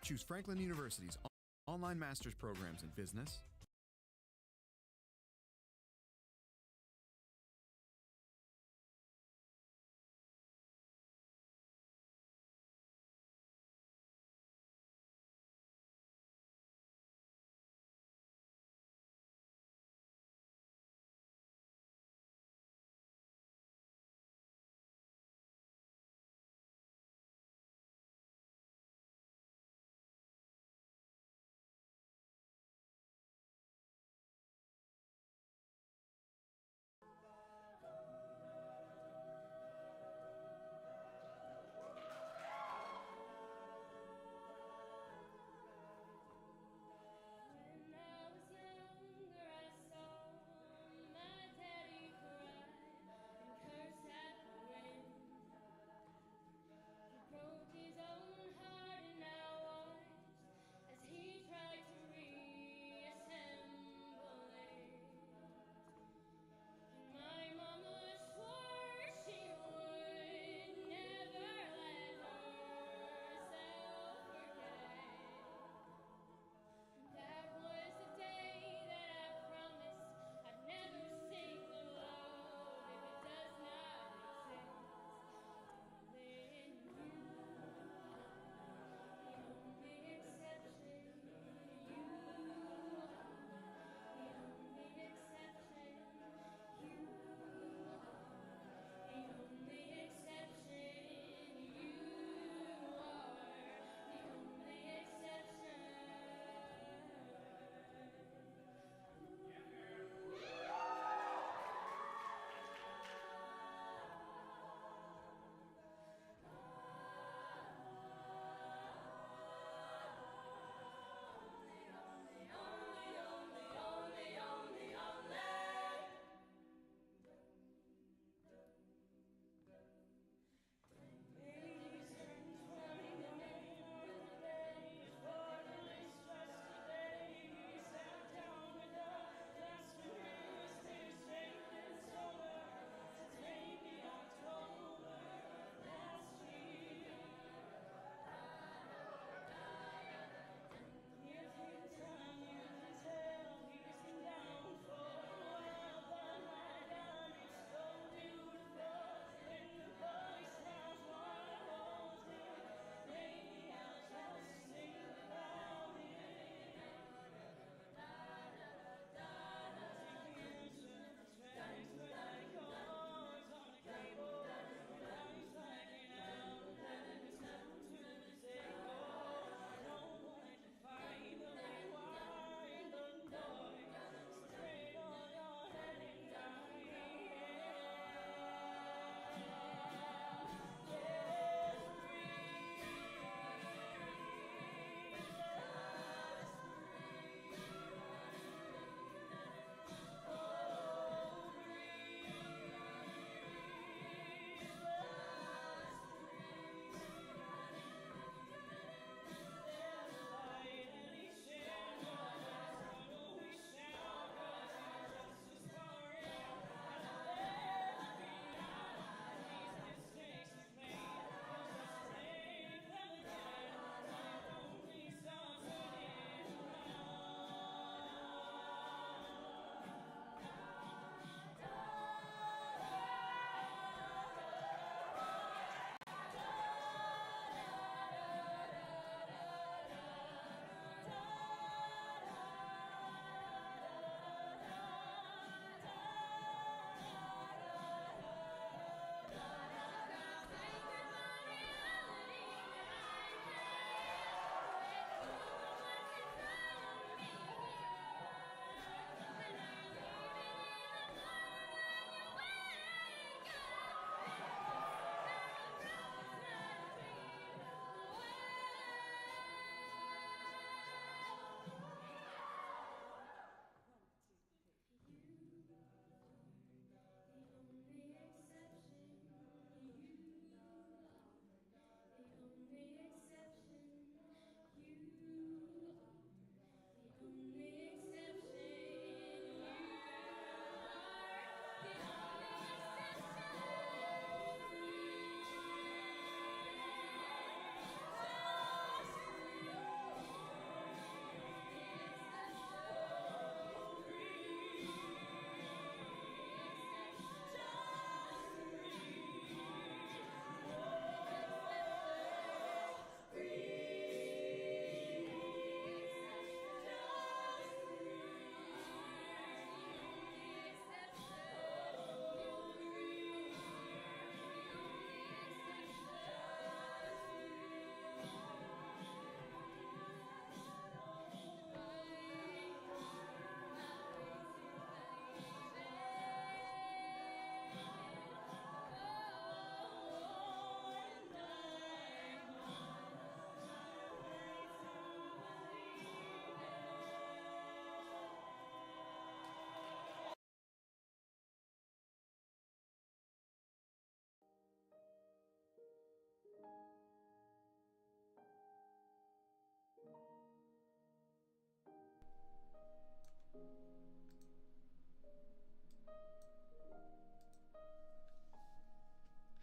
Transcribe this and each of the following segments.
Choose Franklin University's online master's programs in business,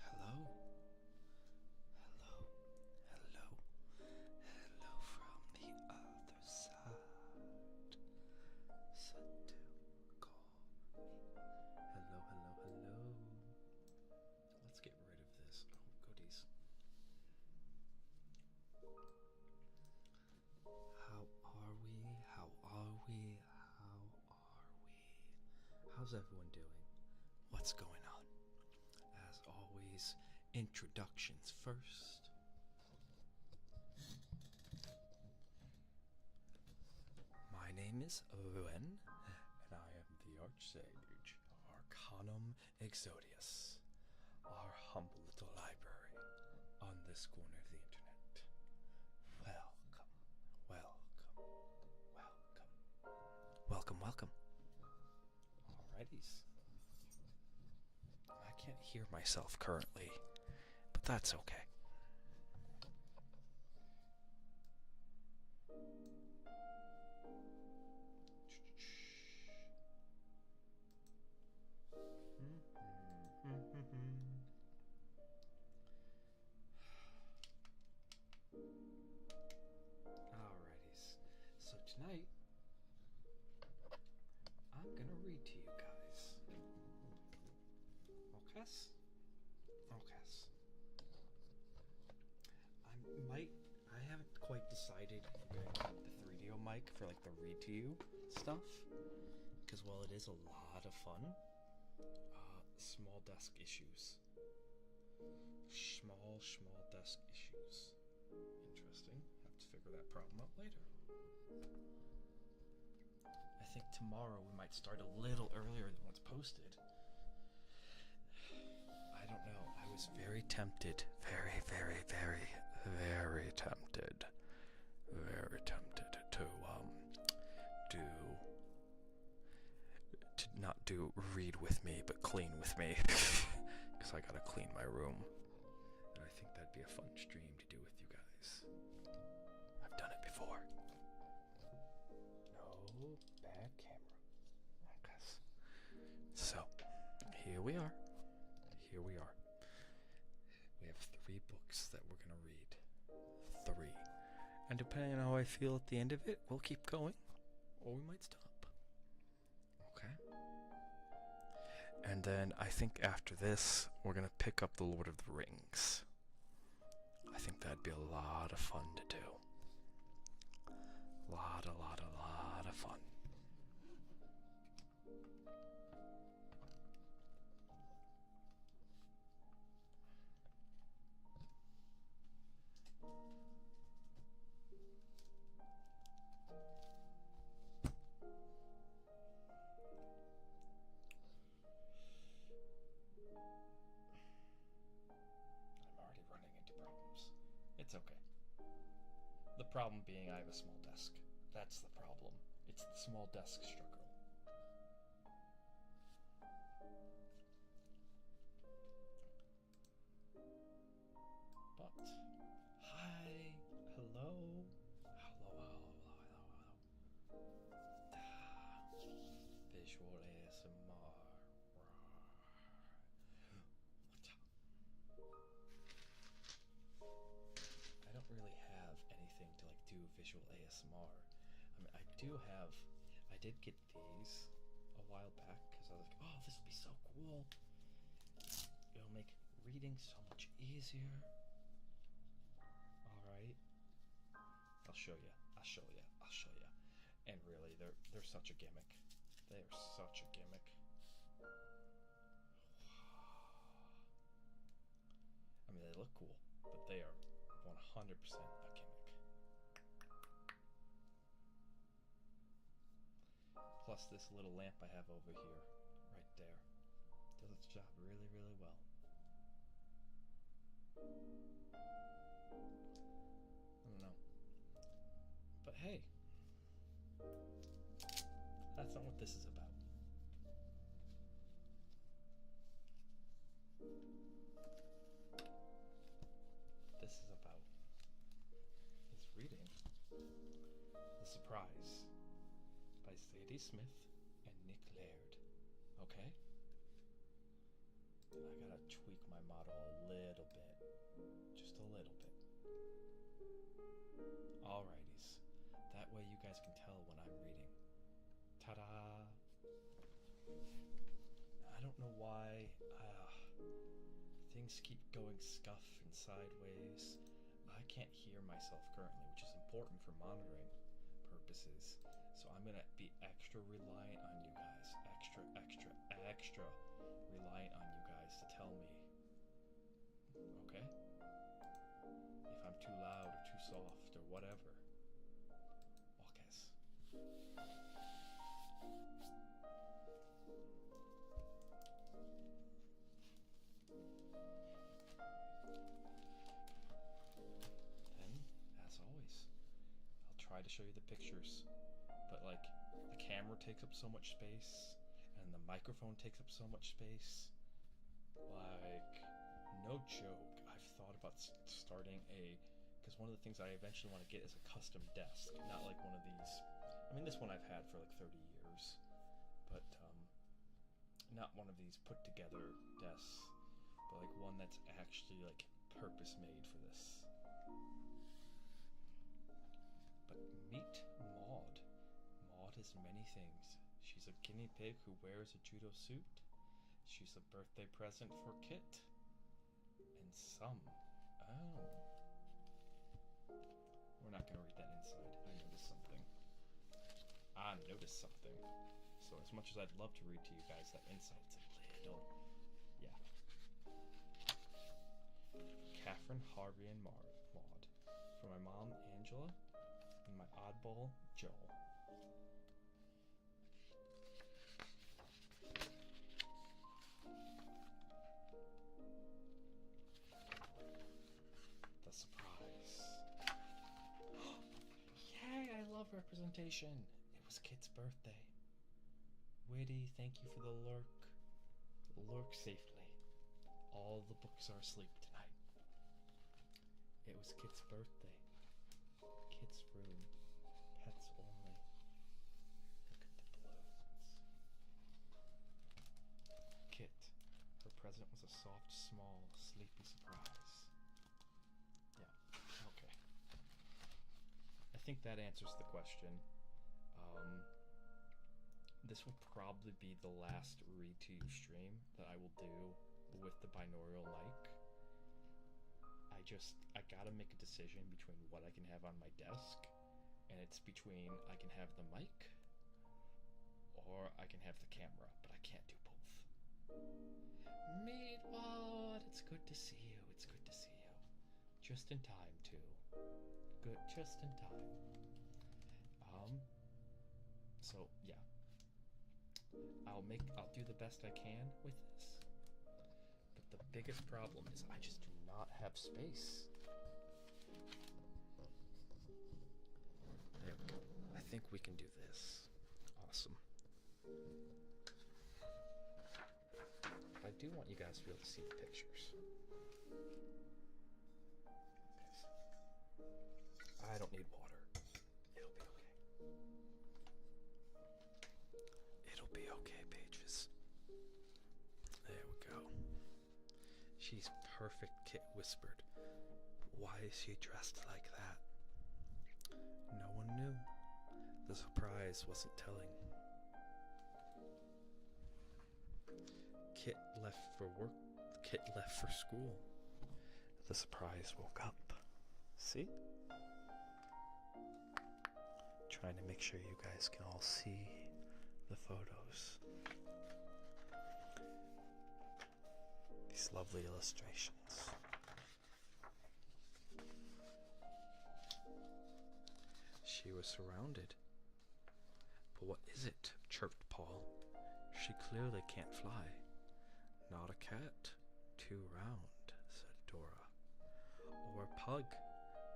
Hello? Hello? Hello? Hello from the other side. Said to call me. Hello, hello, hello. Let's get rid of this. Oh, goodies. How are we? How are we? How are we? How's everyone doing? What's going on? As always, introductions first. My name is Owen, and I am the Archsage, Arcanum Exodius, our humble little library on this corner of the internet. Welcome, welcome, welcome. Welcome, welcome. Alrighties. I can't hear myself currently, but that's okay. Alrighties. So tonight, I'm gonna read to you guys. Okay? Okay. I haven't quite decided if I'm gonna keep the 3DO mic for like the read to you stuff. Because while it is a lot of fun, small desk issues. Small desk issues. Interesting. Have to figure that problem out later. I think tomorrow we might start a little earlier than what's posted. I don't know. I was very tempted. Very, very, very, very tempted. Very tempted to not do read with me, but clean with me. Because I gotta clean my room. And I think that'd be a fun stream to do with you guys. I've done it before. No bad camera. Okay. So, here we are. Here we are. We have 3 books that we're gonna read. 3. And depending on how I feel at the end of it, we'll keep going. Or we might stop. Okay? And then I think after this, we're gonna pick up The Lord of the Rings. I think that'd be a lot of fun to do. Lot of fun. I'm already running into problems. It's okay. The problem being I have a small desk. That's the problem. It's the small desk struggle. But, hi, hello, visual ASMR. I don't really have anything to like do visual ASMR. I mean, I did get these a while back because I was like, oh, this would be so cool. It'll make reading so much easier. Alright. I'll show you. And really, they're such a gimmick. They are such a gimmick. I mean, they look cool, but they are 100% a gimmick. Plus this little lamp I have over here, right there, does its job really, really well. I don't know. But hey, that's not what this is about. This is about is reading The Surprise by Sadie Andy Smith and Nick Laird. Okay? I gotta tweak my model a little bit. Just a little bit. Alrighties. That way you guys can tell when I'm reading. Ta-da! I don't know why things keep going scuff and sideways. I can't hear myself currently, which is important for monitoring purposes. So I'm gonna be extra reliant on you guys. Extra reliant on you guys to tell me. Okay? If I'm too loud or too soft or whatever. To show you the pictures, but like the camera takes up so much space and the microphone takes up so much space, like no joke. I've thought about starting because one of the things I eventually want to get is a custom desk, not like one of these. I mean, this one I've had for like 30 years, but not one of these put together desks, but like one that's actually like purpose made for this. Meet Maud. Maud is many things. She's a guinea pig who wears a judo suit. She's a birthday present for Kit. And some. Oh. We're not going to read that inside. I noticed something. So as much as I'd love to read to you guys, that inside's a little. Yeah. Catherine, Harvey, and Maud. For my mom, Angela. And my oddball, Joel. The surprise. Yay, I love representation. It was Kit's birthday. Witty, thank you for the lurk. Lurk safely. All the books are asleep tonight. It was Kit's birthday. Kit's room. Pets only. Look at the balloons. Kit. Her present was a soft, small, sleepy surprise. Yeah, okay. I think that answers the question. This will probably be the last read to you stream that I will do with the binaural mic. I gotta make a decision between what I can have on my desk, and it's between I can have the mic or I can have the camera, but I can't do both. Meatwad, it's good to see you. It's good to see you. Just in time too. Good, just in time. So yeah. I'll do the best I can with this. But the biggest problem is I just do not have space. There we go. I think we can do this. Awesome. I do want you guys to be able to see the pictures. Okay. I don't need water. It'll be okay. It'll be okay, Pages. There we go. She's perfect, Kit whispered. Why is she dressed like that? No one knew. The surprise wasn't telling. Kit left for work. Kit left for school. The surprise woke up. See? Trying to make sure you guys can all see the photos. These lovely illustrations. She was surrounded. But what is it? Chirped Paul. She clearly can't fly. Not a cat. Too round, said Dora. Or a pug,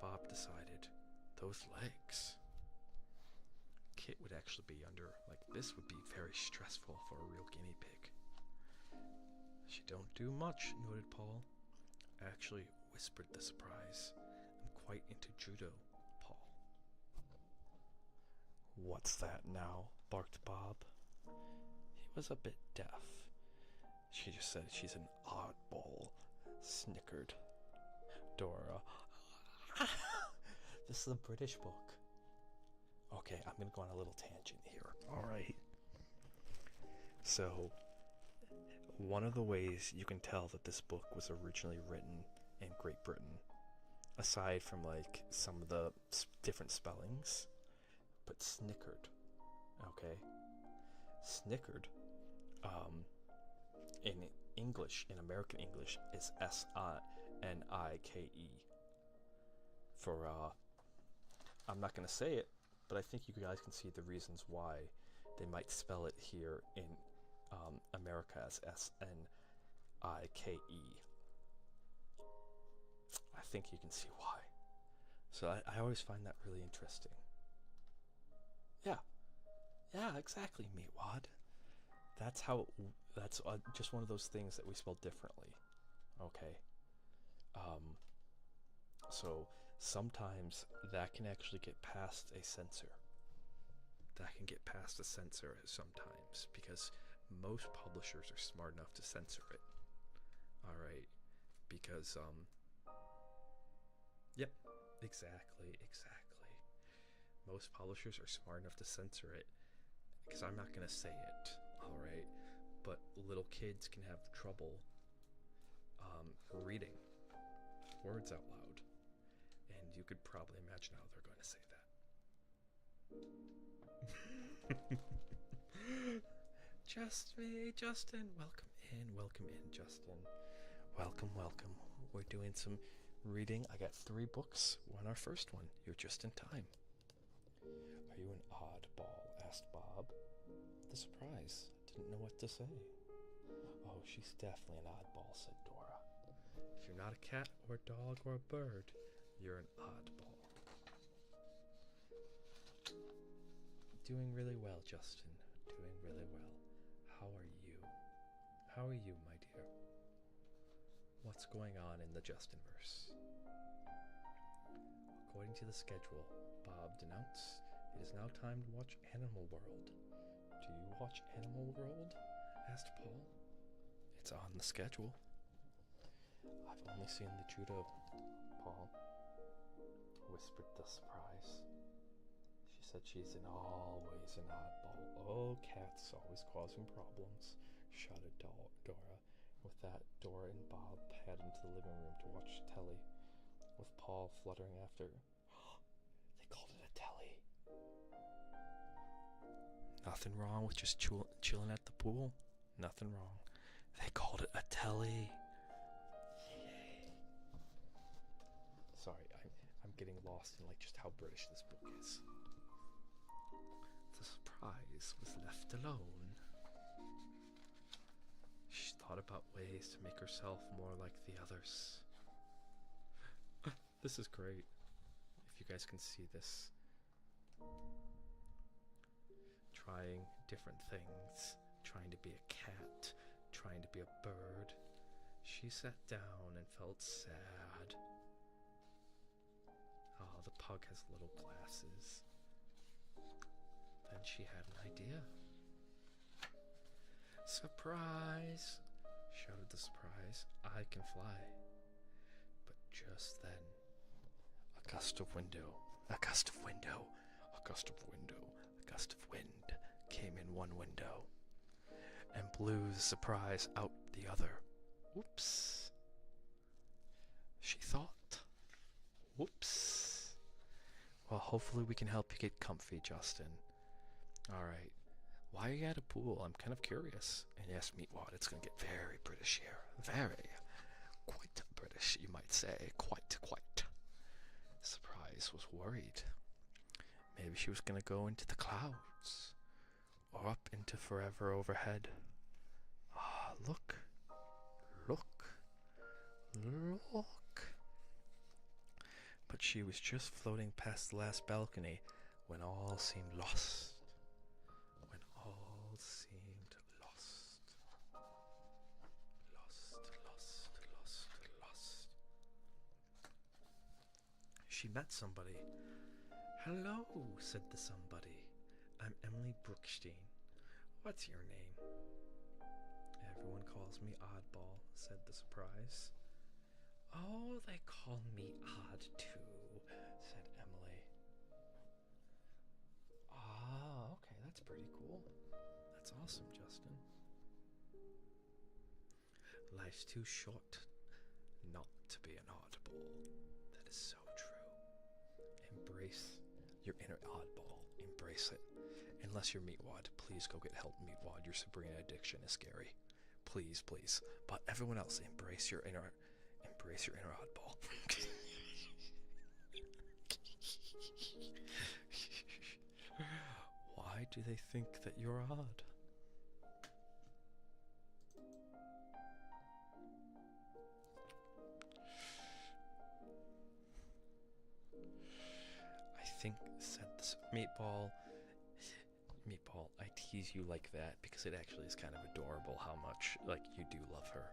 Bob decided. Those legs. Kit would actually be under, like this would be very stressful for a real guinea pig. She don't do much, noted Paul. Actually, whispered the surprise. I'm quite into judo, Paul. What's that now? Barked Bob. He was a bit deaf. She just said she's an oddball, snickered Dora. This is a British book. Okay, I'm gonna go on a little tangent here. Alright. So, one of the ways you can tell that this book was originally written in Great Britain, aside from like some of the different spellings, but snickered. Okay? Snickered, in English, in American English, is S-I-N-I-K-E. For, I'm not gonna say it, but I think you guys can see the reasons why they might spell it here in America as S-N-I-K-E. I think you can see why. So I always find that really interesting. Yeah, exactly, Meatwad. That's how, that's just one of those things that we spell differently. Okay. So sometimes that can actually get past a censor. That can get past a censor sometimes, because most publishers are smart enough to censor it. Alright, because, yep, exactly. Most publishers are smart enough to censor it, because I'm not gonna say it, alright? But little kids can have trouble reading words out loud, and you could probably imagine how they're going to say that. Just me, Justin. Welcome in, Justin. Welcome. We're doing some reading. I got 3 books. We're on our first one. You're just in time. Are you an oddball? Asked Bob. The surprise. Didn't know what to say. Oh, she's definitely an oddball, said Dora. If you're not a cat or a dog or a bird, you're an oddball. Doing really well, Justin. Doing really well. How are you? How are you, my dear? What's going on in the Justinverse? According to the schedule, Bob denounced, it is now time to watch Animal World. Do you watch Animal World? Asked Paul. It's on the schedule. I've only seen the judo, Paul, whispered the surprise. She said she's always an oddball. Oh, cats always causing problems, shouted Dora. With that, Dora and Bob headed into the living room to watch telly, with Paul fluttering after. They called it a telly. Nothing wrong with just chilling at the pool. Nothing wrong. They called it a telly. Yay. Sorry, I'm getting lost in like just how British this book is. The surprise was left alone. She thought about ways to make herself more like the others. This is great. If you guys can see this. Trying different things. Trying to be a cat. Trying to be a bird. She sat down and felt sad. Oh, the pug has little glasses. Then she had an idea. Surprise! Shouted the surprise. I can fly. But just then, a gust of wind came in one window and blew the surprise out the other. Whoops. She thought. Whoops. Well, hopefully we can help you get comfy, Justin. Alright. Why are you at a pool? I'm kind of curious. And yes, Meatwad, it's going to get very British here. Quite British, you might say. Quite. Surprise was worried. Maybe she was going to go into the clouds. Or up into forever overhead. Ah, look. But she was just floating past the last balcony when all seemed lost. She met somebody. Hello, said the somebody. Brookstein. What's your name? Everyone calls me Oddball, said the surprise. Oh, they call me Odd too, said Emily. Ah, okay, that's pretty cool. That's awesome, Justin. Life's too short not to be an oddball. That is so true. Embrace your inner oddball. Embrace it. Unless you're Meatwad, please go get help, Meatwad. Your Sabrina addiction is scary. Please, please. But everyone else, embrace your inner oddball. Why do they think that you're odd? I think, said this Meatball, I tease you like that because it actually is kind of adorable how much, like, you do love her,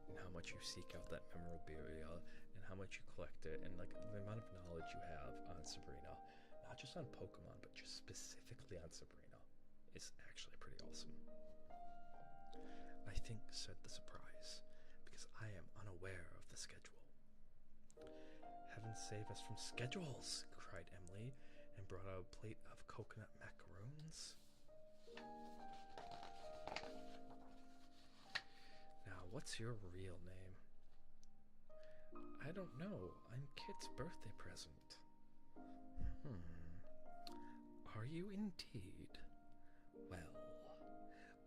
and how much you seek out that memorabilia, and how much you collect it, and, like, the amount of knowledge you have on Sabrina, not just on Pokemon, but just specifically on Sabrina, is actually pretty awesome. I think, said the surprise, because I am unaware of the schedule. Heaven save us from schedules, cried Emily, and brought out a plate of coconut macaroons. Now, what's your real name? I don't know. I'm Kit's birthday present. Are you indeed? Well,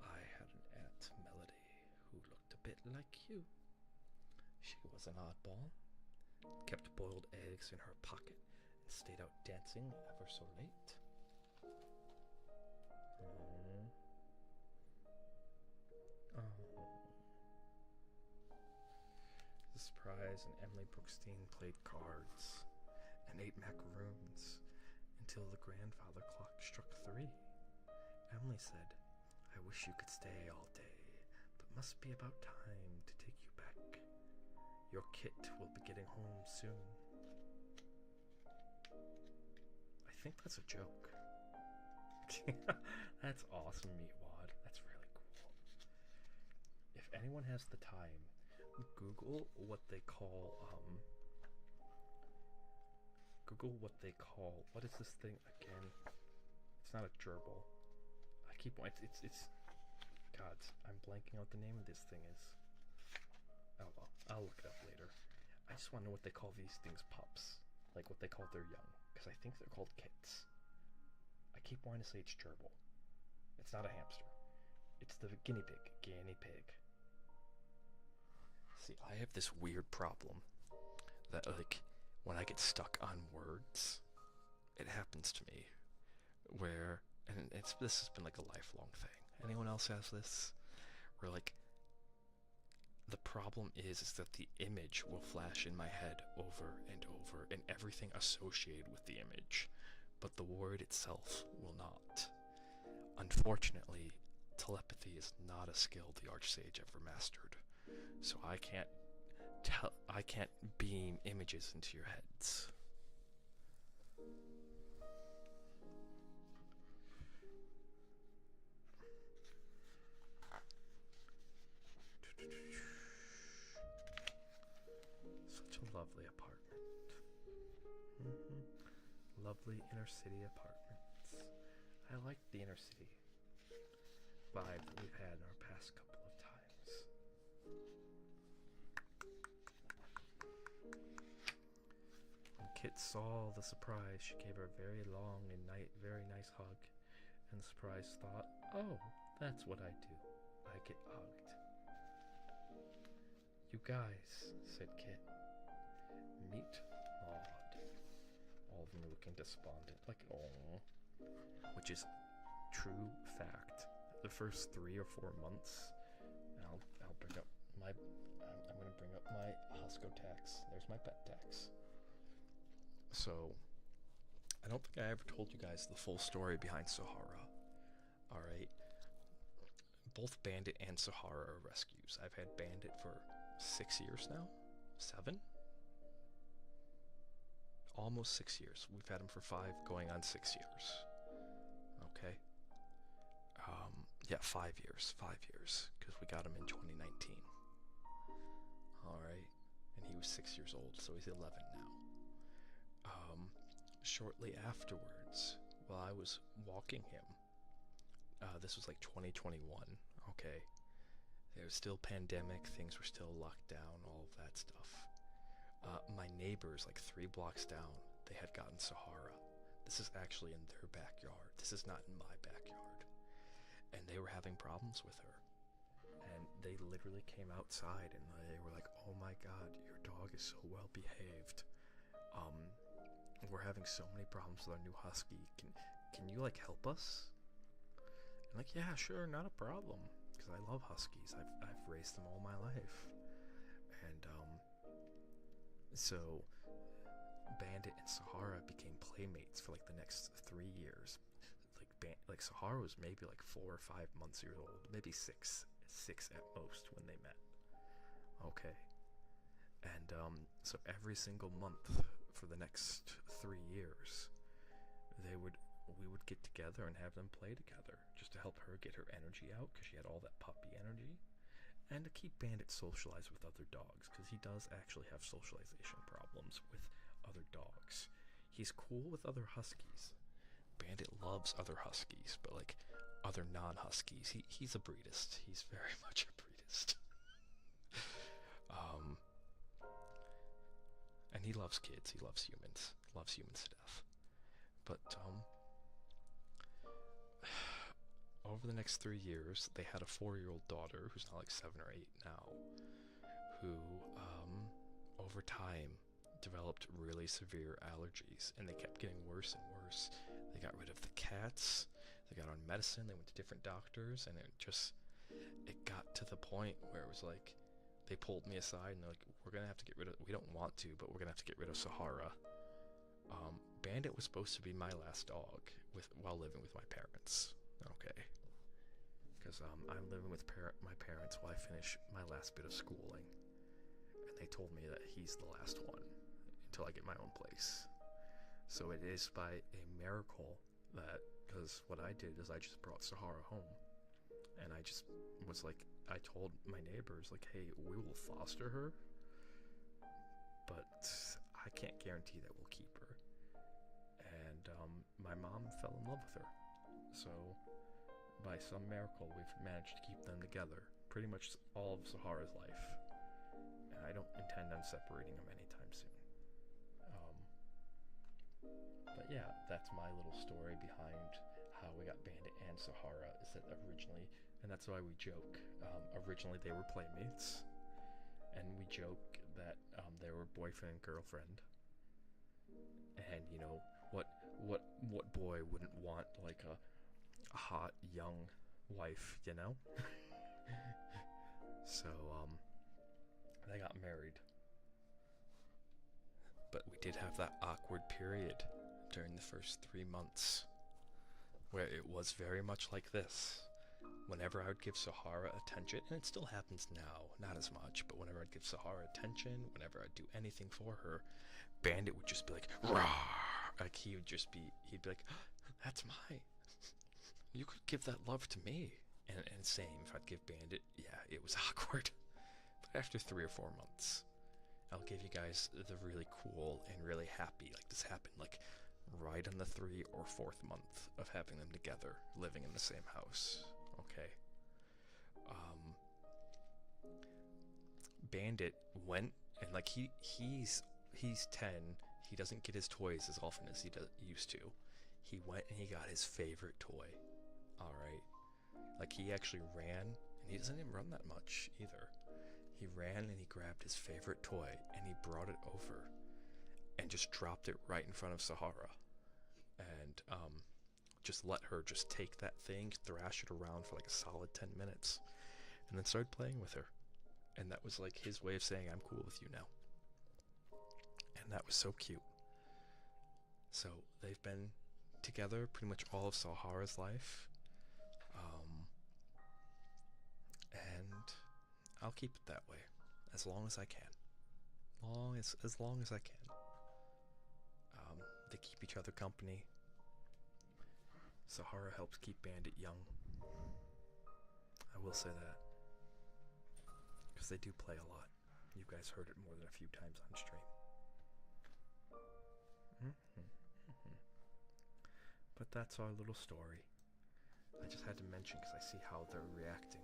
I had an Aunt Melody who looked a bit like you. She was an oddball, kept boiled eggs in her pocket, and stayed out dancing ever so late. The surprise, and Emily Brookstein played cards and ate macaroons until the grandfather clock struck 3. Emily said, I wish you could stay all day, but must be about time to take you back. Your Kit will be getting home soon. I think that's a joke. That's awesome, Meatwad. That's really cool. If anyone has the time, Google what they call, what is this thing again? It's not a gerbil. It's gods, I'm blanking out the name of this thing is. Oh well, I'll look it up later. I just want to know what they call these things, pups. Like what they call their young, because I think they're called kits. I keep wanting to say it's gerbil. It's not a hamster. It's the guinea pig. Guinea pig. See, I have this weird problem that, like, when I get stuck on words, it happens to me. Where, and this has been like a lifelong thing. Anyone else has this? Where, like, the problem is that the image will flash in my head over and over, and everything associated with the image, but the word itself will not. Unfortunately, telepathy is not a skill the Archsage ever mastered, so I can't beam images into your heads. Such a lovely apartment. Lovely inner city apartments. I like the inner city vibe that we've had in our past couple of times. When Kit saw the surprise, she gave her a very long and very nice hug, and the surprise thought, oh, that's what I do. I get hugged. You guys, said Kit, meet Maud. All of them looking despondent, like, oh, which is true fact. The first 3 or 4 months, and I'll bring up my, I'm going to bring up my Hosco tax. There's my pet tax. So, I don't think I ever told you guys the full story behind Sahara. Alright? Both Bandit and Sahara are rescues. I've had Bandit for 6 years now? 7? Almost 6 years. We've had him for 5, going on 6 years. Okay? Yeah, 5 years. 5 years. Because we got him in 2019. Alright. And he was 6 years old, so he's 11 now. Shortly afterwards, while I was walking him, this was like 2021, okay? There was still pandemic, things were still locked down, all of that stuff. My neighbors, like 3 blocks down, they had gotten Sahara. This is actually in their backyard. This is not in my backyard. And they were having problems with her. And they literally came outside and they were like, oh my god, your dog is so well behaved. We're having so many problems with our new husky. Can you like help us? I'm like, yeah, sure, not a problem. Because I love huskies. I've raised them all my life. And so Bandit and Sahara became playmates for like the next 3 years. Like Sahara was maybe like 4 or 5 months years old, maybe six at most when they met. Okay. And so every single month for the next 3 years, we would get together and have them play together, just to help her get her energy out, because she had all that puppy energy, and to keep Bandit socialized with other dogs, because he does actually have socialization problems with other dogs. He's cool with other huskies. Bandit loves other huskies, but like other non-huskies, he's a breedist. He's very much a breedist. And he loves kids, he loves humans to death. But over the next 3 years, they had a 4-year-old daughter, who's now like 7 or 8 now, who over time developed really severe allergies, and they kept getting worse and worse. They got rid of the cats, they got on medicine, they went to different doctors, and it got to the point where it was like, they pulled me aside and they're like, we're gonna have to get rid of, we don't want to, but we're gonna have to get rid of Sahara. Bandit was supposed to be my last dog while living with my parents. Okay. Because I'm living with my parents while I finish my last bit of schooling. And they told me that he's the last one until I get my own place. So it is by a miracle that, because what I did is I just brought Sahara home. And I just was like, I told my neighbors, like, hey, we will foster her, but I can't guarantee that we'll keep her. And my mom fell in love with her. So by some miracle, we've managed to keep them together pretty much all of Sahara's life. And I don't intend on separating them anytime soon. But yeah, that's my little story behind how we got Bandit and Sahara, is that originally, and that's why we joke, originally they were playmates, and we joke that they were boyfriend and girlfriend. And you know, what boy wouldn't want like a hot young wife, you know? So they got married. But we did have that awkward period during the first 3 months where it was very much like this. Whenever I would give Sahara attention, and it still happens now, not as much, but whenever I'd give Sahara attention, whenever I'd do anything for her, Bandit would just be like, "Rawr!" Like he'd be like, "That's mine. You could give that love to me." And same, if I'd give Bandit, yeah, it was awkward. But after 3 or 4 months, I'll give you guys the really cool and really happy, like this happened like right in the 3 or 4th month of having them together, living in the same house. Okay. Bandit went and like he's 10. He doesn't get his toys as often as he used to. He went and he got his favorite toy. All right. Like he actually ran, and he doesn't even run that much either. He ran and he grabbed his favorite toy and he brought it over and just dropped it right in front of Sahara. And just let her just take that thing, thrash it around for like a solid 10 minutes, and then started playing with her. And that was like his way of saying, I'm cool with you now. And that was so cute. So they've been together pretty much all of Sahara's life. And I'll keep it that way as long as I can. As long as I can. They keep each other company. Sahara helps keep Bandit young. I will say that. Because they do play a lot. You guys heard it more than a few times on stream. But that's our little story. I just had to mention because I see how they're reacting.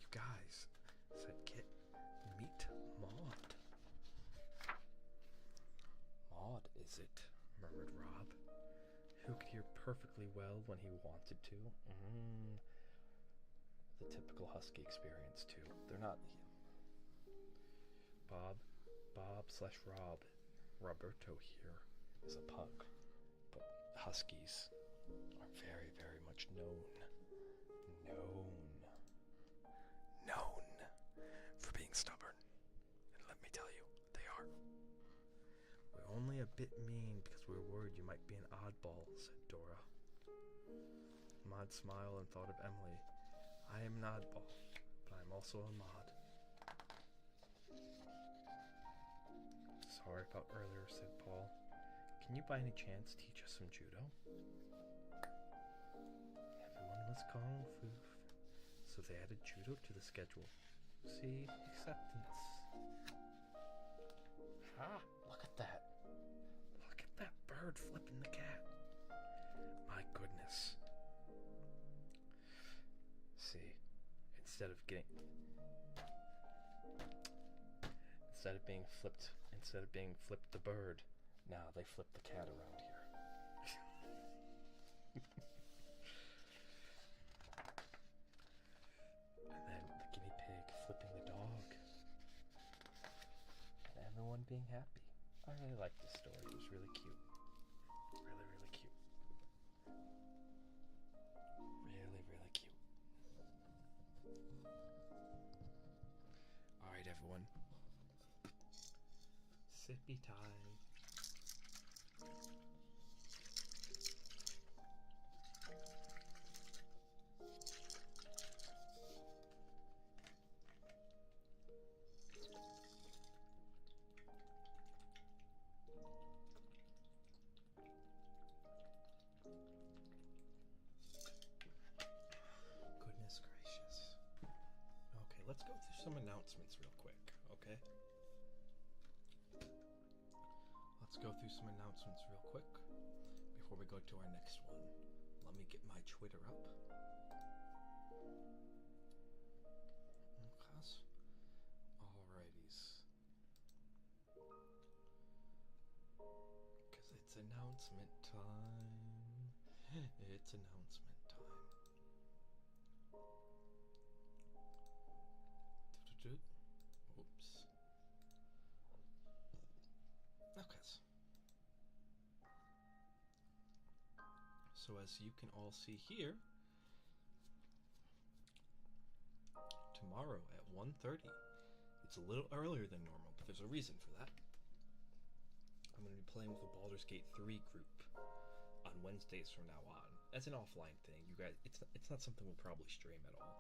You guys said get meet Maud. Maud, is it? Murmured Rob, who could hear perfectly well when he wanted to. The typical husky experience too. They're not Bob/Rob. Roberto here is a pug, but huskies are very, very much known for being stubborn. And let me tell you, they are. We're only a bit mean because we're worried you might be an oddball, said Dora. Maud smiled and thought of Emily. I am an oddball, but I'm also a Maud. Sorry about earlier, said Paul. Can you by any chance teach us some judo? Everyone was kung fu, so they added judo to the schedule. See, acceptance. Ah, look at that. Look at that bird flipping the cat. My goodness. See, instead of being flipped the bird, now they flip the cat around here. And then the guinea pig flipping the dog. And everyone being happy. I really like this story. It was really cute. Really, really cute. Really, really cute. Alright, everyone. Sippy time. Goodness gracious. Okay, let's go through some announcements real quick, okay? Let's go through some announcements real quick before we go to our next one. Let me get my Twitter up. Okay. Alrighties. Because it's announcement time. It's announcement time. Oops. Okay. So as you can all see here, tomorrow at 1:30, it's a little earlier than normal, but there's a reason for that. I'm going to be playing with the Baldur's Gate 3 group on Wednesdays from now on. As an offline thing, you guys, it's not something we'll probably stream at all.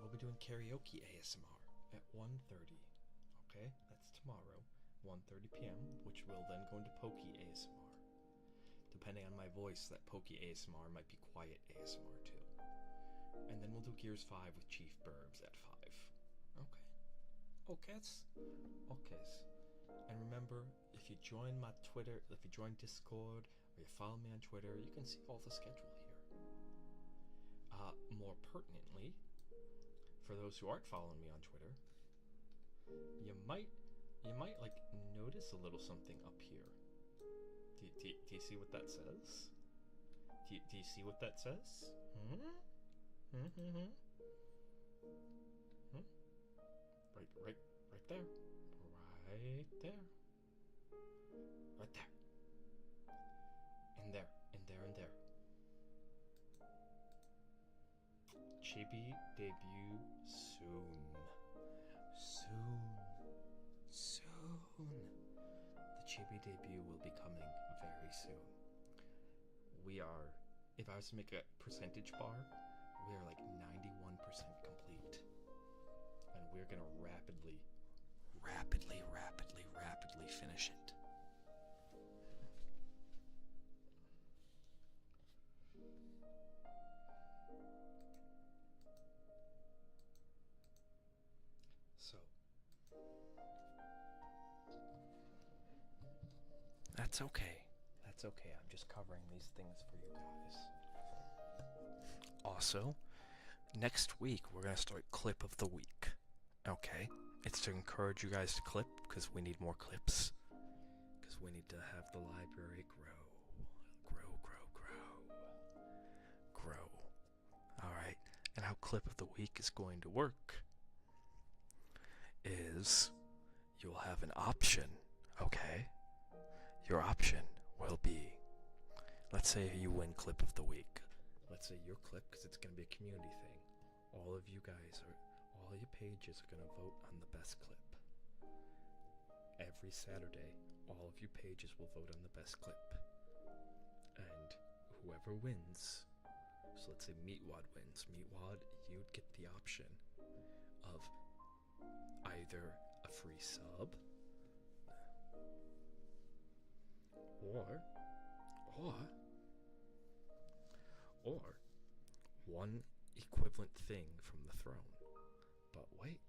We'll be doing karaoke ASMR at 1:30. Okay, that's tomorrow, 1:30 p.m., which will then go into Pokey ASMR. Depending on my voice, that Pokey ASMR might be quiet ASMR too. And then we'll do Gears 5 with Chief Burbs at 5. Okay. Okays? Okays. And remember, if you join my Twitter, if you join Discord, or you follow me on Twitter, you can see all the schedule here. More pertinently, for those who aren't following me on Twitter, you might like notice a little something up here. Do you see what that says? Do you see what that says? Right there. Right there. Right there. And there. And there and there. Chibi debut soon. Soon. The Chibi debut will be coming very soon. We are, if I was to make a percentage bar, we are like 91% complete. And we're gonna rapidly finish it. That's okay. That's okay. I'm just covering these things for you guys. Also, next week we're going to start Clip of the Week. Okay? It's to encourage you guys to clip, because we need more clips. Because we need to have the library grow. Grow. Alright, and how Clip of the Week is going to work is you'll have an option, okay? Your option will be, let's say you win Clip of the Week. Let's say your clip, because it's going to be a community thing. All of you guys all your pages are going to vote on the best clip. Every Saturday, all of your pages will vote on the best clip. And whoever wins, so let's say Meatwad wins. Meatwad, you'd get the option of either a free sub or one equivalent thing from the throne. But wait,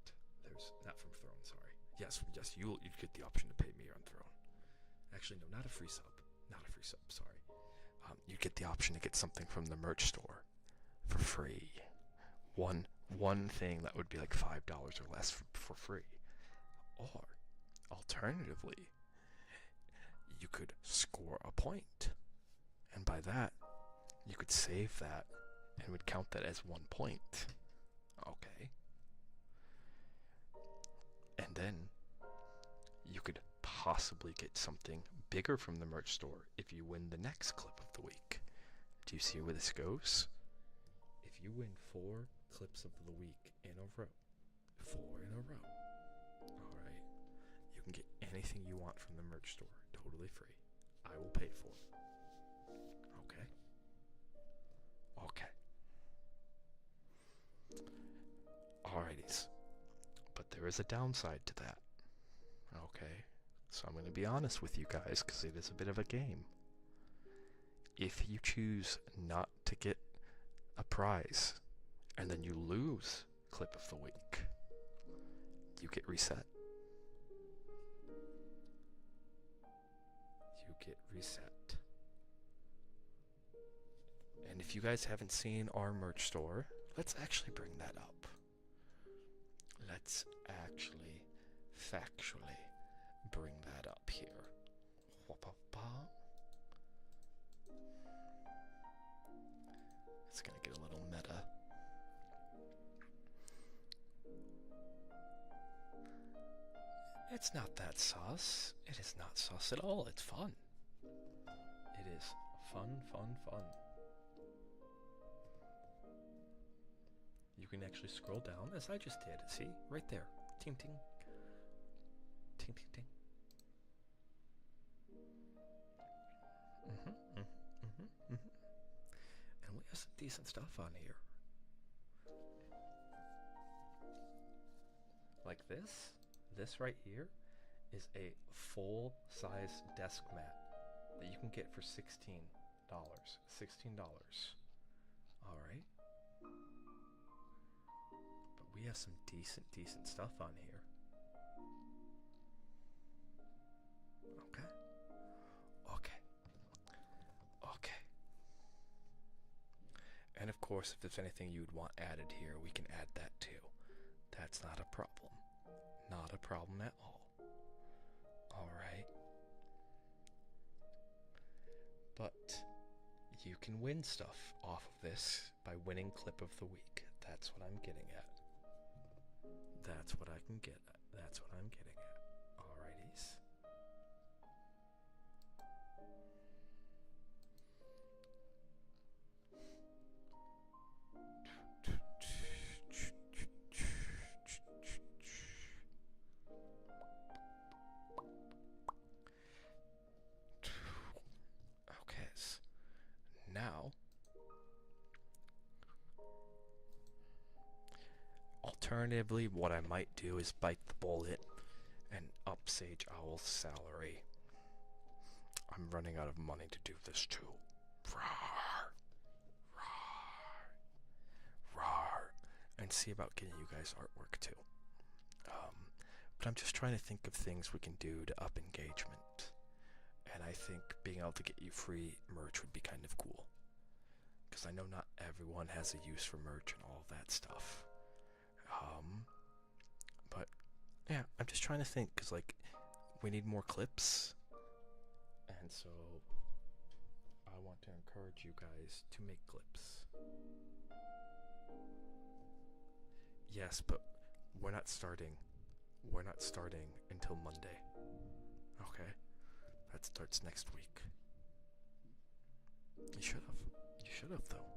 there's not from throne, sorry. Yes, you'd get the option to pay me on throne. Actually, no, not a free sub, sorry. You'd get the option to get something from the merch store for free. One thing that would be like $5 or less for free. Or, alternatively, you could score a point. And by that, you could save that and would count that as 1 point. Okay. And then you could possibly get something bigger from the merch store if you win the next Clip of the Week. Do you see where this goes? If you win 4 Clips of the Week in a row, 4 in a row, alright, you can get anything you want from the merch store, totally free. I will pay for it. Okay? Okay. Alrighties. But there is a downside to that. Okay? So I'm going to be honest with you guys, because it is a bit of a game. If you choose not to get a prize, and then you lose Clip of the Week, you get reset. You get reset. And if you guys haven't seen our merch store, let's actually bring that up. Let's actually factually bring that up here. It's gonna get a little meta. It's not that sus. It is not sus at all. It's fun. It is fun. You can actually scroll down, as I just did. See? Right there. Ting, ting. Ting, ting, ting. And we have some decent stuff on here. Like this. This right here is a full-size desk mat that you can get for $16. $16. Alright. But we have some decent stuff on here. Okay. And of course, if there's anything you'd want added here, we can add that too. That's not a problem. Not a problem at all. Alright. But you can win stuff off of this by winning Clip of the Week. That's what I'm getting at. That's what I can get at. That's what I'm getting at. Alrighties. Now, alternatively, what I might do is bite the bullet and up Sage Owl's salary. I'm running out of money to do this too. Rawr, rawr, rawr. And see about getting you guys artwork too. But I'm just trying to think of things we can do to up engagement. And I I think being able to get you free merch would be kind of cool. Because I know not everyone has a use for merch and all of that stuff. But yeah, I'm just trying to think, because like we need more clips, and so I want to encourage you guys to make clips. Yes, but we're not starting until Monday. Okay? That starts next week. You should have though.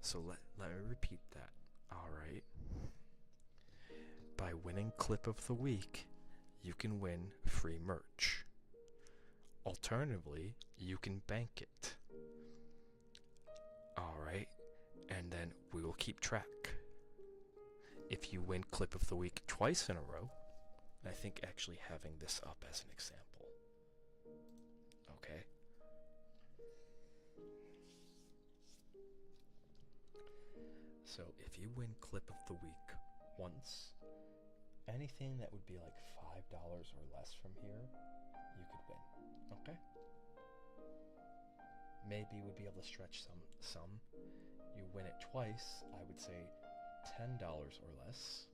So let me repeat that. Alright. By winning clip of the week, you can win free merch. Alternatively, you can bank it. Alright, and then we will keep track. If you win clip of the week twice in a row, I think actually having this up as an example. Okay? So if you win clip of the week once, anything that would be like $5 or less from here, you could win. Okay? Maybe we'd be able to stretch some. You win it twice, I would say $10 or less.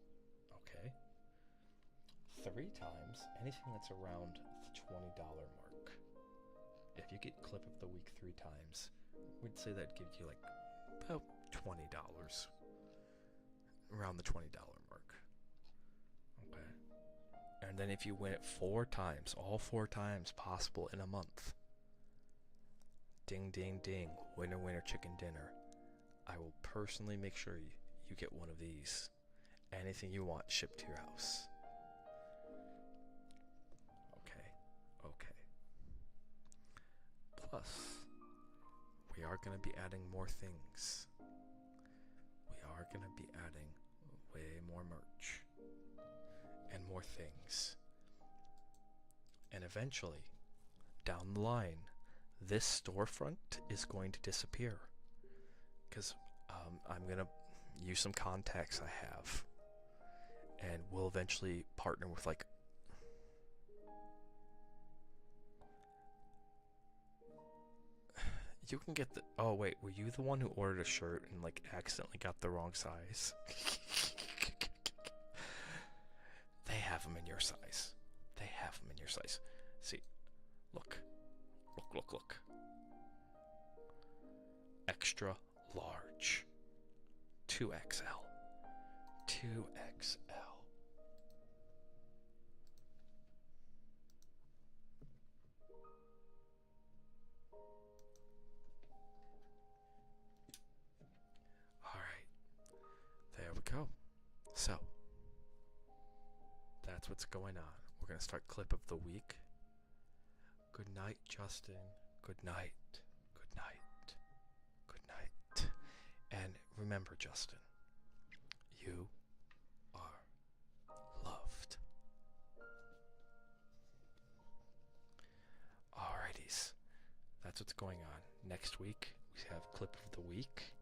Okay? 3 times, anything that's around the $20 mark. If you get clip of the week 3 times, we'd say that'd give you like about $20. Around the $20 mark. Okay? And then if you win it 4 times, all 4 times possible in a month. Ding, ding, ding. Winner, winner, chicken dinner. I will personally make sure you get one of these. Anything you want shipped to your house. Okay. Plus, we are going to be adding more things. We are going to be adding way more merch. And more things. And eventually, down the line, this storefront is going to disappear. Because I'm going to use some contacts I have. And we'll eventually partner with like... You can get the... Oh wait, were you the one who ordered a shirt and like accidentally got the wrong size? They have them in your size. They have them in your size. See, look. Look. Extra large. 2XL. 2XL. Alright. There we go. So, that's what's going on. We're going to start clip of the week. Good night, Justin. Good night. Good night. Good night. And remember, Justin, you are loved. Alrighties. That's what's going on. Next week, we have clip of the week.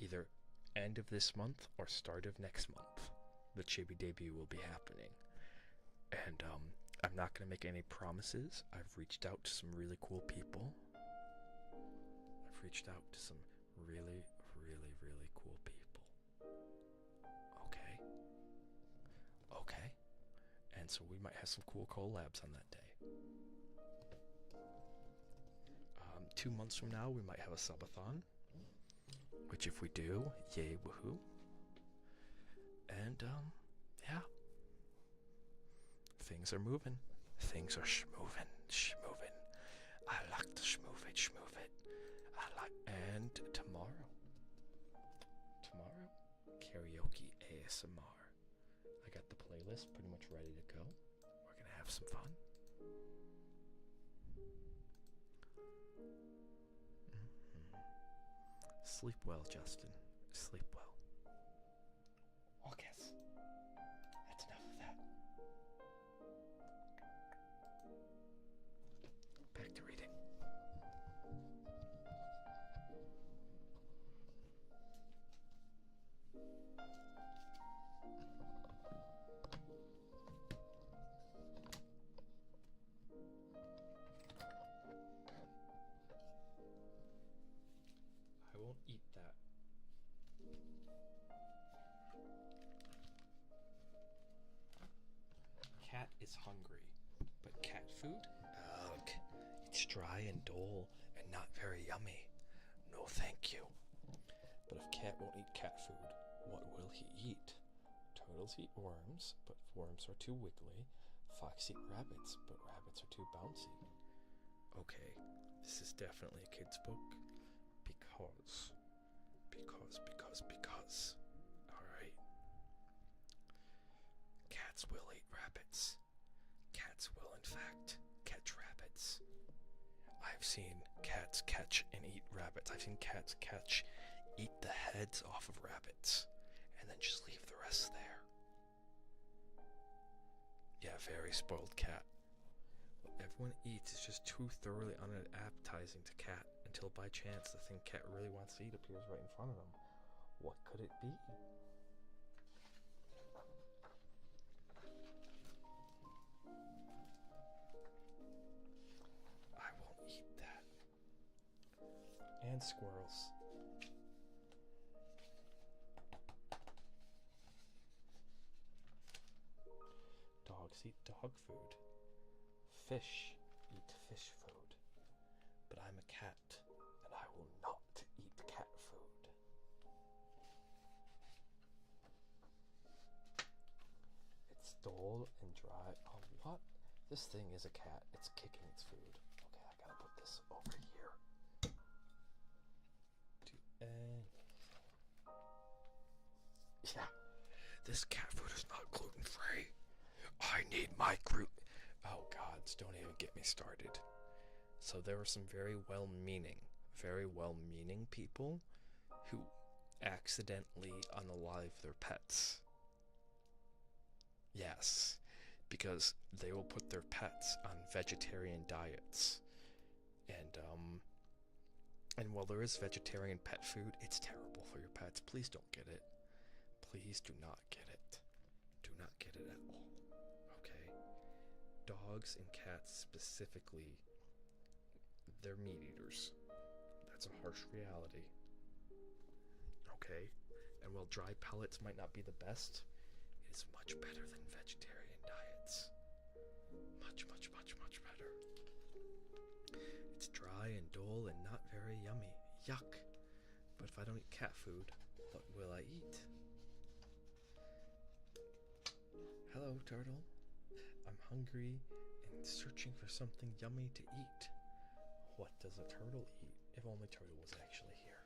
Either end of this month or start of next month. The Chibi debut will be happening. And, I'm not going to make any promises. I've reached out to some really cool people. I've reached out to some really, really, really cool people. Okay. And so we might have some cool collabs on that day. 2 months from now, we might have a subathon. Which if we do, yay, woohoo. And, yeah. Things are moving. Things are schmoving. I like to schmoove it. And tomorrow, karaoke ASMR. I got the playlist pretty much ready to go. We're gonna have some fun. Sleep well, Justin. Sleep well. Okay. That's enough of that. Back to reading. cat is hungry, but cat food? Ugh, it's dry and dull and not very yummy. No thank you. But if cat won't eat cat food, what will he eat? Turtles eat worms, but worms are too wiggly. Fox eat rabbits, but rabbits are too bouncy. Okay, this is definitely a kid's book. Because. Alright. Cats will eat rabbits. Cats will, in fact, catch rabbits. I've seen cats catch and eat rabbits. I've seen cats eat the heads off of rabbits, and then just leave the rest there. Yeah, very spoiled cat. What everyone eats is just too thoroughly unappetizing to cat, until by chance the thing cat really wants to eat appears right in front of them. What could it be? I won't eat that. And squirrels. Dogs eat dog food. Fish eat fish food. But I'm a cat, and I will not eat cat food. It's dull and dry. Oh, what? This thing is a cat. It's kicking its food. Okay, I gotta put this over here. Yeah, this cat food is not gluten-free. I need my gluten. Oh gods, don't even get me started. So there were some very well-meaning people who accidentally unalive their pets. Yes, because they will put their pets on vegetarian diets. And while there is vegetarian pet food, it's terrible for your pets. Please don't get it. Please do not get it. Do not get it at all. Okay? Dogs and cats specifically, they're meat eaters. That's a harsh reality. Okay? And while dry pellets might not be the best, it is much better than vegetarian diets. Much, much, much, much better. It's dry and dull and not very yummy. Yuck. But if I don't eat cat food, what will I eat? Hello, turtle. I'm hungry and searching for something yummy to eat. What does a turtle eat? If only Turtle was actually here.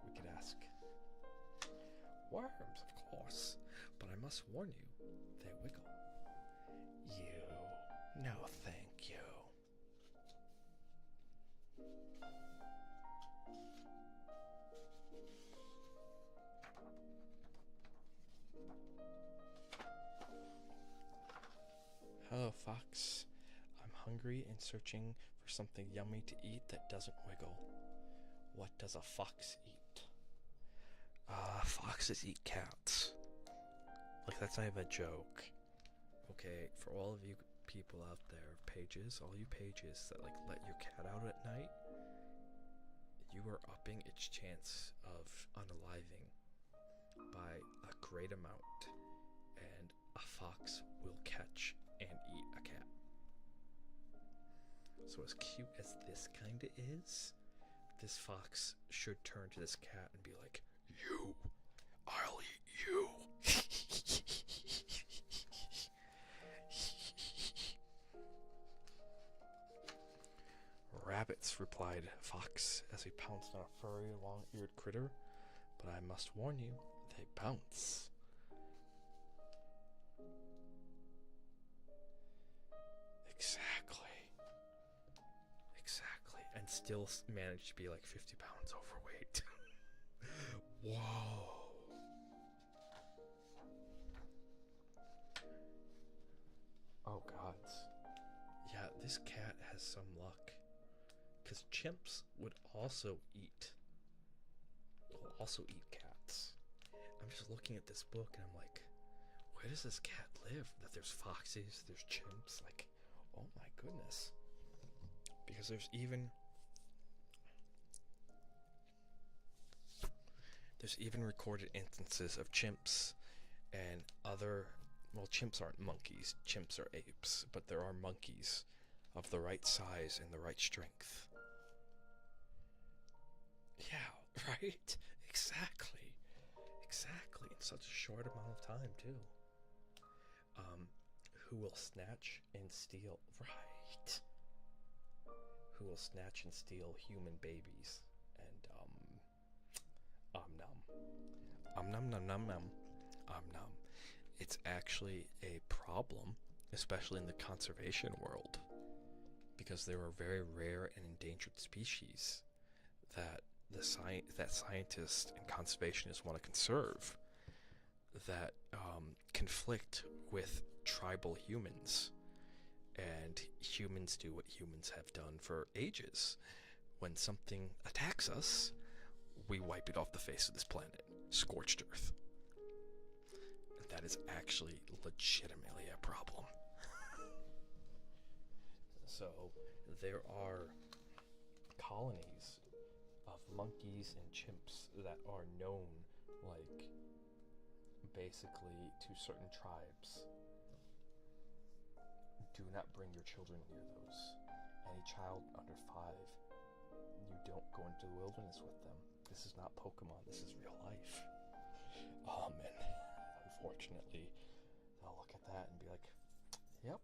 We could ask. Worms, of course. But I must warn you, they wiggle. You. No, thank you. Hello, fox. I'm hungry and searching for something yummy to eat that doesn't wiggle. What does a fox eat? Foxes eat cats. Like, that's not even a joke. Okay, for all of you people out there, pages, all you pages that, like, let your cat out at night, you are upping its chance of unaliving by a great amount. And a fox will catch and eat a cat. So as cute as this kinda is, this fox should turn to this cat and be like, you, I'll eat you. Rabbits, replied Fox as he pounced on a furry, long-eared critter, but I must warn you, they bounce. Exactly, and still managed to be like 50 pounds overweight. Whoa. Oh gods. Yeah, this cat has some luck. Because chimps would also eat cats. I'm just looking at this book and I'm like, where does this cat live? That there's foxes, there's chimps, like, oh my goodness. Because there's even recorded instances of chimps and other well, chimps aren't monkeys, chimps are apes, but there are monkeys of the right size and the right strength. Yeah, right? Exactly. Exactly. In such a short amount of time, too. Who will snatch and steal? Right. Who will snatch and steal human babies? And, nom. Nom nom nom nom. Nom. It's actually a problem, especially in the conservation world, because there are very rare and endangered species that scientists and conservationists want to conserve that conflict with tribal humans, and humans do what humans have done for ages. When something attacks us, we wipe it off the face of this planet. Scorched earth. And that is actually legitimately a problem. So there are colonies of monkeys and chimps that are known, like, basically to certain tribes. Do not bring your children near those. Any child under 5, you don't go into the wilderness with them. This is not Pokemon, this is real life. And unfortunately, they'll look at that and be like, yep.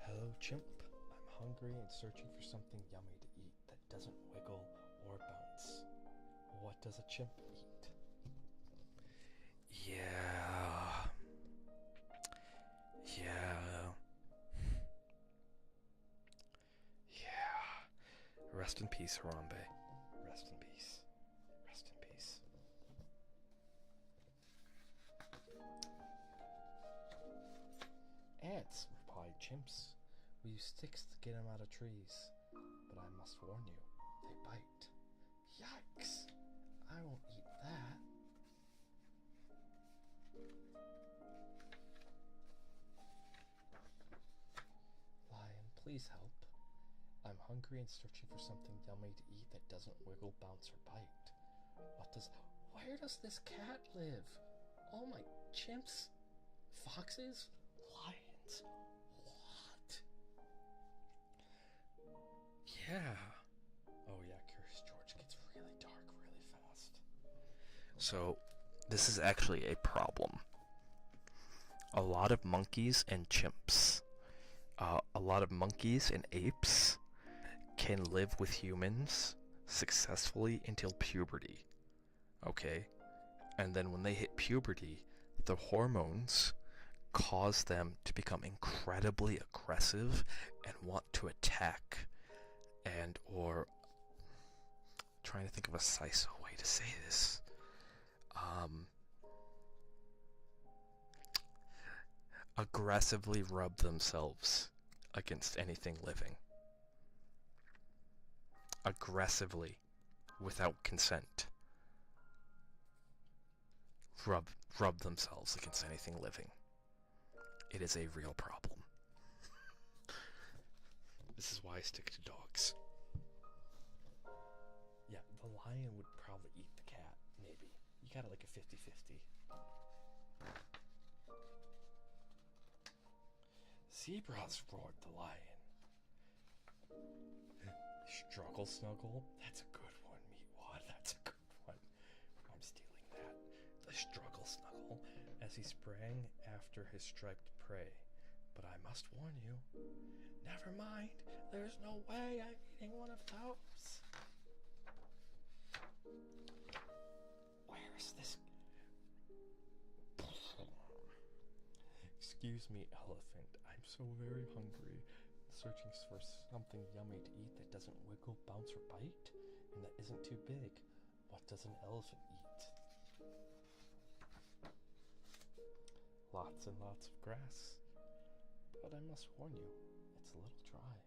Hello, chimp. I'm hungry and searching for something yummy to eat that doesn't wiggle or bounce. What does a chimp eat? Yeah. Rest in peace, Harambe. Rest in peace. Rest in peace. Ants, replied chimps. We use sticks to get them out of trees. But I must warn you, they bite. Yikes! I won't eat that. Lion, please help. I'm hungry and searching for something yummy to eat that doesn't wiggle, bounce, or bite. Where does this cat live? Oh my, chimps? Foxes? Lions? What? Yeah. Oh yeah, Curious George gets really dark really fast. So, this is actually a problem. A lot of monkeys and chimps. A lot of monkeys and apes can live with humans successfully until puberty. Okay? And then when they hit puberty, the hormones cause them to become incredibly aggressive and want to attack, and or trying to think of a nice way to say this. Aggressively rub themselves against anything living. Aggressively, without consent, rub themselves against anything living. It is a real problem. This is why I stick to dogs. Yeah, the lion would probably eat the cat, maybe. You got it like a 50-50. Zebras, roared the lion. Struggle snuggle? That's a good one, Meatwad. That's a good one. I'm stealing that. The struggle snuggle as he sprang after his striped prey. But I must warn you. Never mind. There's no way I'm eating one of those. Where is this? Excuse me, elephant. I'm so very hungry. Searching for something yummy to eat that doesn't wiggle, bounce, or bite, and that isn't too big. What does an elephant eat? Lots and lots of grass. But I must warn you, it's a little dry.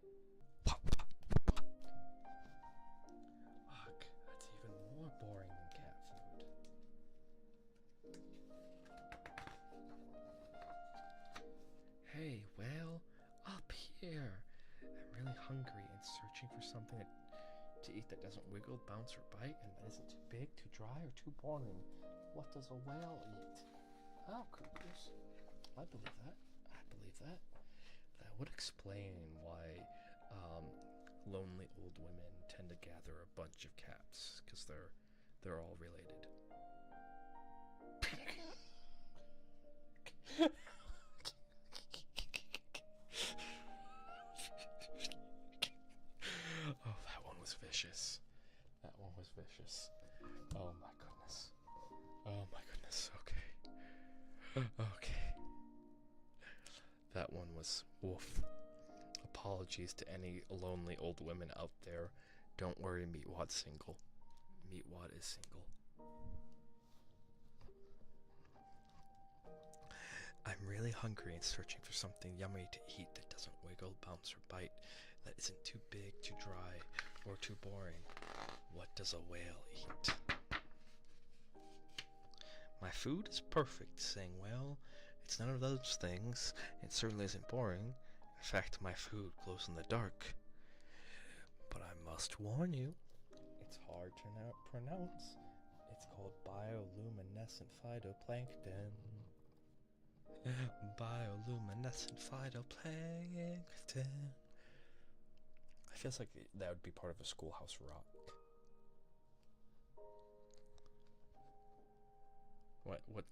Ugh, that's even more boring than cat food. Hey, whale, up here. I'm really hungry and searching for something to eat that doesn't wiggle, bounce, or bite, and that isn't too big, too dry, or too boring. What does a whale eat? Oh, cougars. I believe that. I believe that. That would explain why lonely old women tend to gather a bunch of cats, because they're all related. Oh, that one was vicious. That one was vicious. Oh my goodness. Oh my goodness. Okay. Okay. That one was woof. Apologies to any lonely old women out there. Don't worry, Meatwad's single. Meatwad is single. I'm really hungry and searching for something yummy to eat that doesn't wiggle, bounce, or bite, that isn't too big, too dry, or too boring. What does a whale eat? My food is perfect, saying, well, it's none of those things. It certainly isn't boring. In fact, my food glows in the dark. But I must warn you, it's hard to pronounce. It's called bioluminescent phytoplankton. Bioluminescent phytoplankton. It feels like that would be part of a Schoolhouse Rock.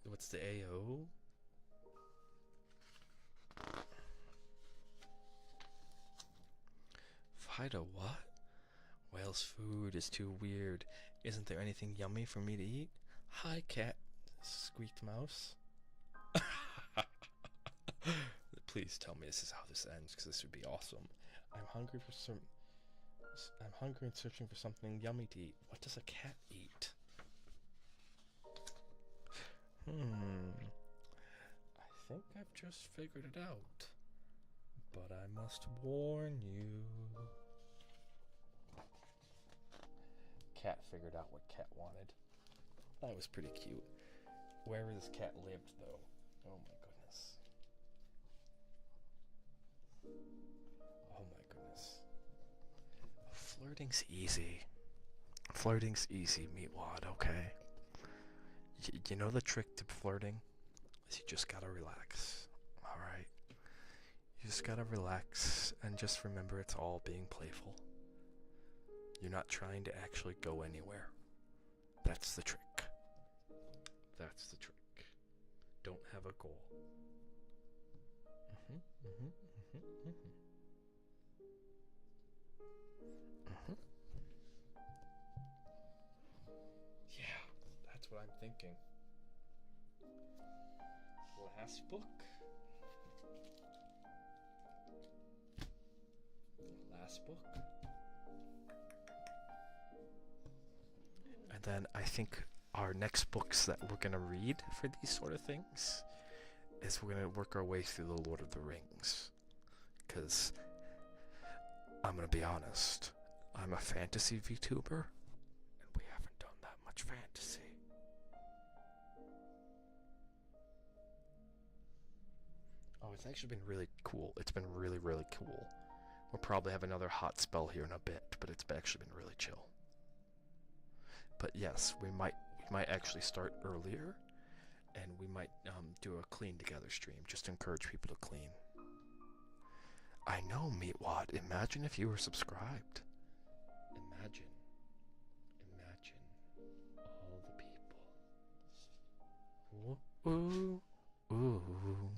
What's the AO? Phyto what? Whale's food is too weird. Isn't there anything yummy for me to eat? Hi, cat, squeaked Mouse. Please tell me this is how this ends, because this would be awesome. I'm hungry and searching for something yummy to eat. What does a cat eat? I think I've just figured it out. But I must warn you. Cat figured out what cat wanted. That was pretty cute. Wherever this cat lived, though. Oh my goodness. Oh my goodness. Flirting's easy. Flirting's easy, Meatwad, okay? You know the trick to flirting? Is you just gotta relax. Alright? You just gotta relax and just remember it's all being playful. You're not trying to actually go anywhere. That's the trick. That's the trick. Don't have a goal. Yeah, that's what I'm thinking. Last book. Last book. And then I think our next books that we're going to read for these sort of things is we're going to work our way through the Lord of the Rings. Because I'm going to be honest, I'm a fantasy VTuber, and we haven't done that much fantasy. Oh, it's actually been really cool. It's been really, really cool. We'll probably have another hot spell here in a bit, but it's actually been really chill. But yes, we might actually start earlier, and we might do a clean together stream just to encourage people to clean. I know, Meatwad. Imagine if you were subscribed. Imagine all the people. Ooh, ooh.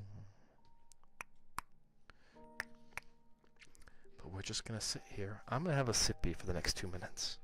But we're just gonna sit here. I'm gonna have a sippy for the next 2 minutes.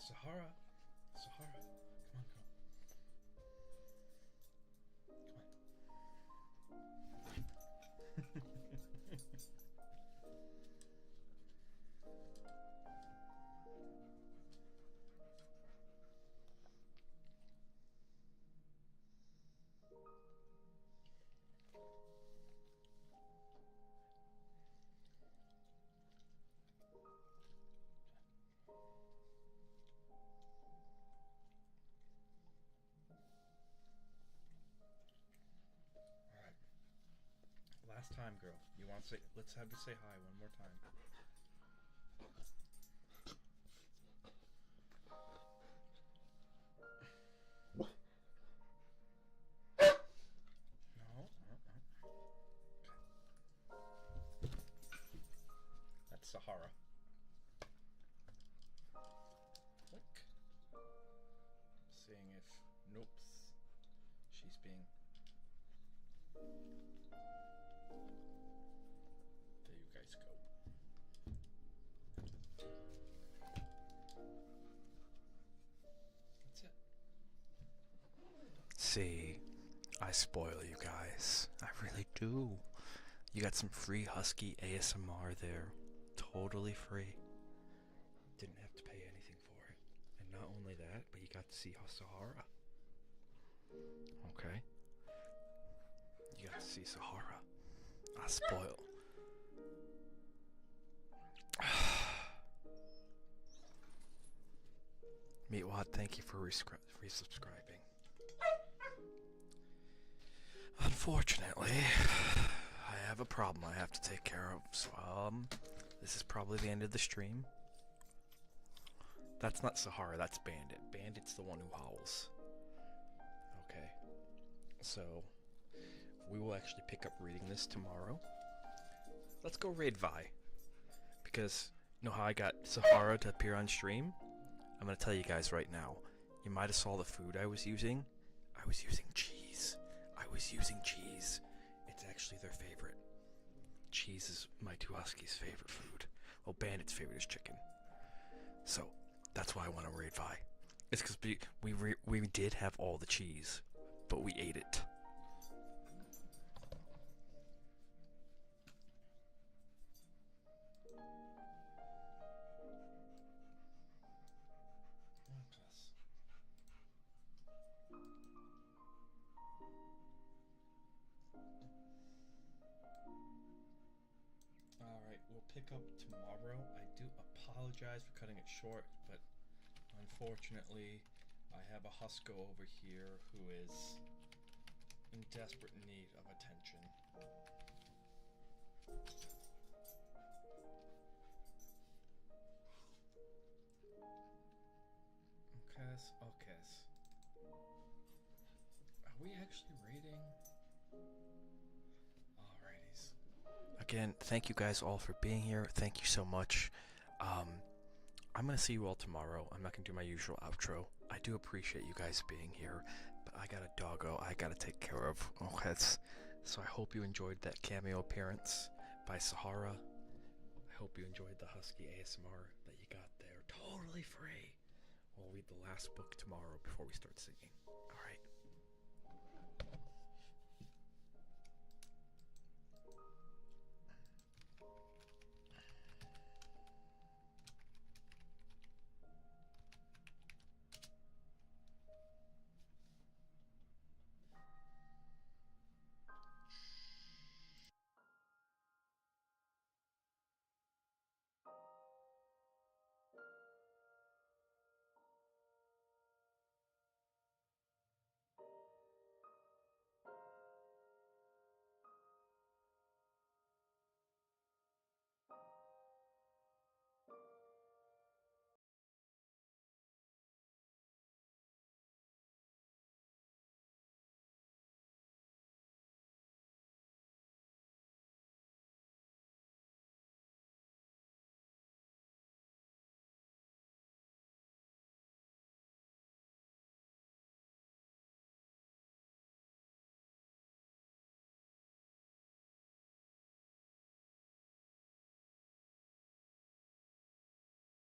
Sahara. Sahara. Come on, girl. Come on. Last time, girl. You want to say? Let's have you say hi one more time. No. That's Sahara. Click. Seeing if nope. She's being. There you guys go. That's it. See, I spoil you guys. I really do. You got some free Husky ASMR there. Totally free. Didn't have to pay anything for it. And not only that, but you got to see Sahara. Okay? You got to see Sahara. I spoil. Meatwad, thank you for resubscribing. Unfortunately, I have a problem I have to take care of, so this is probably the end of the stream. That's not Sahara, that's Bandit. Bandit's the one who howls. Okay. So, we will actually pick up reading this tomorrow. Let's go raid Vi. Because, you know how I got Sahara to appear on stream? I'm gonna tell you guys right now. You might have saw the food I was using. I was using cheese. It's actually their favorite. Cheese is my two Huskies' favorite food. Well, Bandit's favorite is chicken. So, that's why I want to raid Vi. It's because we did have all the cheese, but we ate it. Alright, we'll pick up tomorrow. I do apologize for cutting it short, but unfortunately, I have a Husko over here who is in desperate need of attention. Okay. Are we actually raiding? Alrighties. Again, thank you guys all for being here. Thank you so much. I'm gonna see you all tomorrow. I'm not gonna do my usual outro. I do appreciate you guys being here, but I got a doggo I gotta take care of. Okay, so I hope you enjoyed that cameo appearance by Sahara. I hope you enjoyed the Husky ASMR that you got there. Totally free. We'll read the last book tomorrow before we start singing. Alright.